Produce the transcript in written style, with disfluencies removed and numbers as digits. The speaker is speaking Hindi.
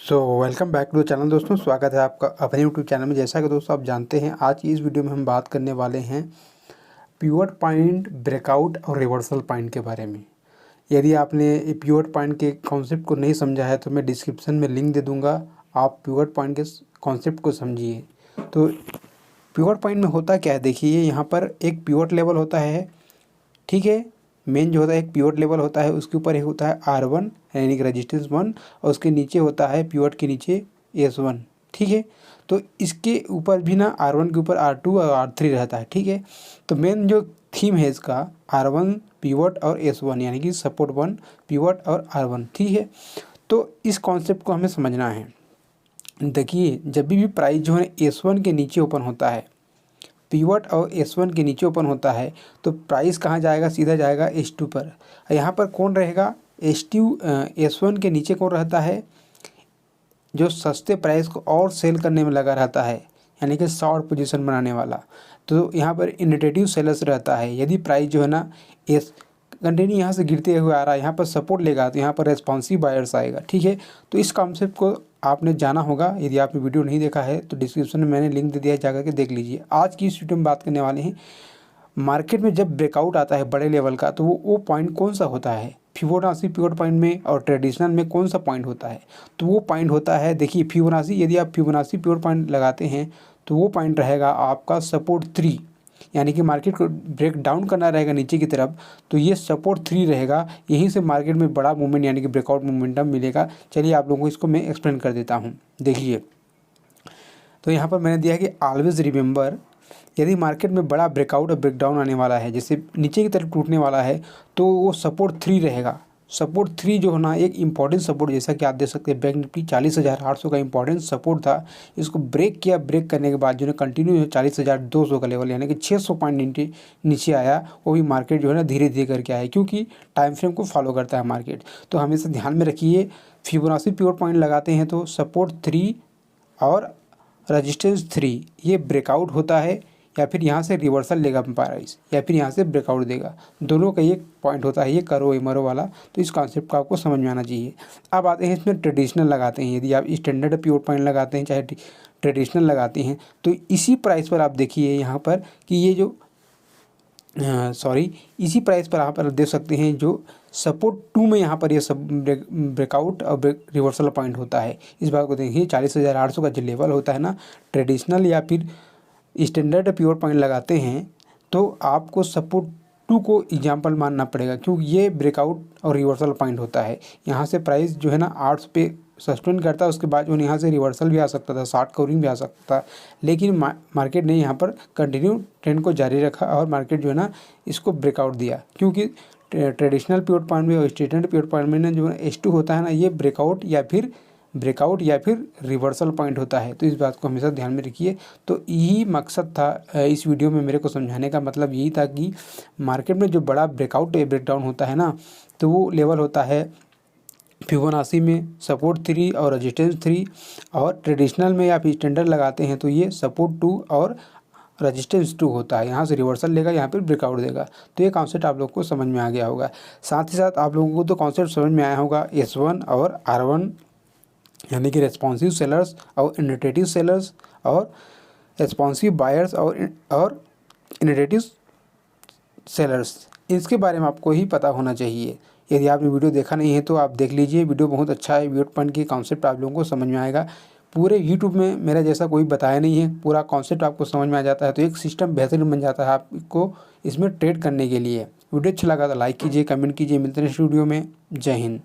Welcome back to the channel दोस्तों। स्वागत है आपका अपने यूट्यूब चैनल में। जैसा कि दोस्तों आप जानते हैं, आज की इस वीडियो में हम बात करने वाले हैं पिवट पॉइंट, ब्रेकआउट और रिवर्सल पॉइंट के बारे में। यदि आपने पिवट पॉइंट के कॉन्सेप्ट को नहीं समझा है तो मैं डिस्क्रिप्शन में लिंक दे दूँगा, आप पिवट पॉइंट के कॉन्सेप्ट को समझिए। तो पिवट पॉइंट में होता क्या है, देखिए यहाँ पर एक पिवट लेवल होता है, ठीक है। मेन जो होता है एक पिवट लेवल होता है, उसके ऊपर एक होता है R1 यानी कि रेजिस्टेंस 1, और उसके नीचे होता है पिवट के नीचे S1, ठीक है। तो इसके ऊपर भी ना R1 के ऊपर R2 और R3 रहता है, ठीक है। तो मेन जो थीम है इसका R1 पिवट और S1 यानी कि सपोर्ट 1 पिवट और R1, ठीक है। तो इस कॉन्सेप्ट को हमें समझना है। देखिए जब भी प्राइस जो है S1 के नीचे ओपन होता है, पिवट और S1 के नीचे ओपन होता है, तो प्राइस कहाँ जाएगा, सीधा जाएगा S2 पर। यहाँ पर कौन रहेगा, S1 के नीचे कौन रहता है, जो सस्ते प्राइस को और सेल करने में लगा रहता है, यानी कि शॉर्ट पोजीशन बनाने वाला। तो यहाँ पर इनिटेटिव सेलर्स रहता है। यदि प्राइस जो है ना कंटिन्यू यहाँ से गिरते हुए आ रहा है, यहाँ पर सपोर्ट लेगा, तो यहाँ पर रेस्पॉन्सिव बायर्स आएगा, ठीक है। तो इस कॉन्सेप्ट को आपने जाना होगा। यदि आपने वीडियो नहीं देखा है तो डिस्क्रिप्शन में मैंने लिंक दे दिया है, जाकर के देख लीजिए। आज की इस वीडियो में बात करने वाले हैं मार्केट में जब ब्रेकआउट आता है बड़े लेवल का, तो वो पॉइंट कौन सा होता है। फिबोनाची पिवट पॉइंट में और ट्रेडिशनल में कौन सा पॉइंट होता है, तो वो पॉइंट होता है, देखिए फिबोनाची, यदि आप फिबोनाची पिवट पॉइंट लगाते हैं तो वो पॉइंट रहेगा आपका सपोर्ट 3, यानी कि मार्केट को ब्रेक डाउन करना रहेगा नीचे की तरफ, तो ये सपोर्ट 3 रहेगा। यहीं से मार्केट में बड़ा मूवमेंट यानी कि ब्रेकआउट मोमेंटम मिलेगा। चलिए आप लोगों को इसको मैं एक्सप्लेन कर देता हूँ। देखिए तो यहाँ पर मैंने दिया है कि ऑलवेज रिमेंबर, यदि मार्केट में बड़ा ब्रेकआउट और ब्रेकडाउन आने वाला है, जैसे नीचे की तरफ टूटने वाला है, तो वो सपोर्ट 3 रहेगा। सपोर्ट 3 जो है ना एक इंपॉर्टेंट सपोर्ट, जैसा कि आप देख सकते हैं बैंक निफ्टी 40,800 का इंपॉर्टेंट सपोर्ट था। इसको ब्रेक किया, ब्रेक करने के बाद जो है कंटिन्यू 40,200 का लेवल यानी कि 600 पॉइंट नीचे आया। वो भी मार्केट जो है ना धीरे धीरे करके आया, क्योंकि टाइम फ्रेम को फॉलो करता है मार्केट। तो हमेशा ध्यान में रखिए, फिबोनाची पिवट पॉइंट लगाते हैं तो सपोर्ट 3 और रजिस्टेंस 3 ये ब्रेकआउट होता है, या फिर यहाँ से रिवर्सल लेगा प्राइस, या फिर यहाँ से ब्रेकआउट देगा। दोनों का ये पॉइंट होता है, ये करो एमरो वाला। तो इस कॉन्सेप्ट को आपको समझ में आना चाहिए। अब आते हैं इसमें ट्रेडिशनल लगाते हैं। यदि आप स्टैंडर्ड पिवट पॉइंट लगाते हैं चाहे ट्रेडिशनल लगाते हैं, तो इसी प्राइस पर आप देखिए यहाँ पर कि ये जो इसी प्राइस पर आप देख सकते हैं जो सपोर्ट 2 में यहाँ पर ये सब ब्रेकआउट और रिवर्सल पॉइंट होता है। इस बात को देखिए 40,800 का जो लेवल होता है ना, ट्रेडिशनल या फिर स्टैंडर्ड पिवट पॉइंट लगाते हैं तो आपको सपोर्ट 2 को एग्जाम्पल मानना पड़ेगा, क्योंकि ये ब्रेकआउट और रिवर्सल पॉइंट होता है। यहाँ से प्राइस जो है ना 800 पे सस्टेन करता है, उसके बाद जो यहाँ से रिवर्सल भी आ सकता था, शॉर्ट कवरिंग भी आ सकता था, लेकिन मार्केट ने यहाँ पर कंटिन्यू ट्रेंड को जारी रखा और मार्केट जो है ना इसको ब्रेकआउट दिया। क्योंकि ट्रेडिशनल पिवट पॉइंट में और स्टैंडर्ड पिवट पॉइंट में ना जो S2 होता है ना, ये ब्रेकआउट या फिर रिवर्सल पॉइंट होता है। तो इस बात को हमेशा ध्यान में रखिए। तो यही मकसद था इस वीडियो में मेरे को समझाने का, मतलब यही था कि मार्केट में जो बड़ा ब्रेकआउट या ब्रेकडाउन होता है ना, तो वो लेवल होता है फिबोनाची में सपोर्ट 3 और रेजिस्टेंस 3, और ट्रेडिशनल में या फिर स्टैंडर्ड लगाते हैं तो ये सपोर्ट 2 और रेजिस्टेंस 2 होता है। यहाँ से रिवर्सल लेगा, यहाँ पर ब्रेकआउट देगा। तो ये कॉन्सेप्ट आप लोग को समझ में आ गया होगा। साथ ही साथ आप लोगों को तो कॉन्सेप्ट समझ में आया होगा S1 और R1 यानी कि रेस्पॉन्सिव सेलर्स और इनिटेटिव सेलर्स, और रेस्पॉन्सिव बायर्स और इनिटेटिव सेलर्स। इसके बारे में आपको ही पता होना चाहिए। यदि आपने वीडियो देखा नहीं है तो आप देख लीजिए, वीडियो बहुत अच्छा है। पिवट पॉइंट की कॉन्सेप्ट आप लोगों को समझ में आएगा। पूरे यूट्यूब में मेरा जैसा कोई बताया नहीं है, पूरा कॉन्सेप्ट आपको समझ में आ जाता है, तो एक सिस्टम बेहतरीन बन जाता है आपको इसमें ट्रेड करने के लिए। वीडियो अच्छा लगा तो लाइक कीजिए, कमेंट कीजिए। मिलते हैं नेक्स्ट वीडियो में। जय हिंद।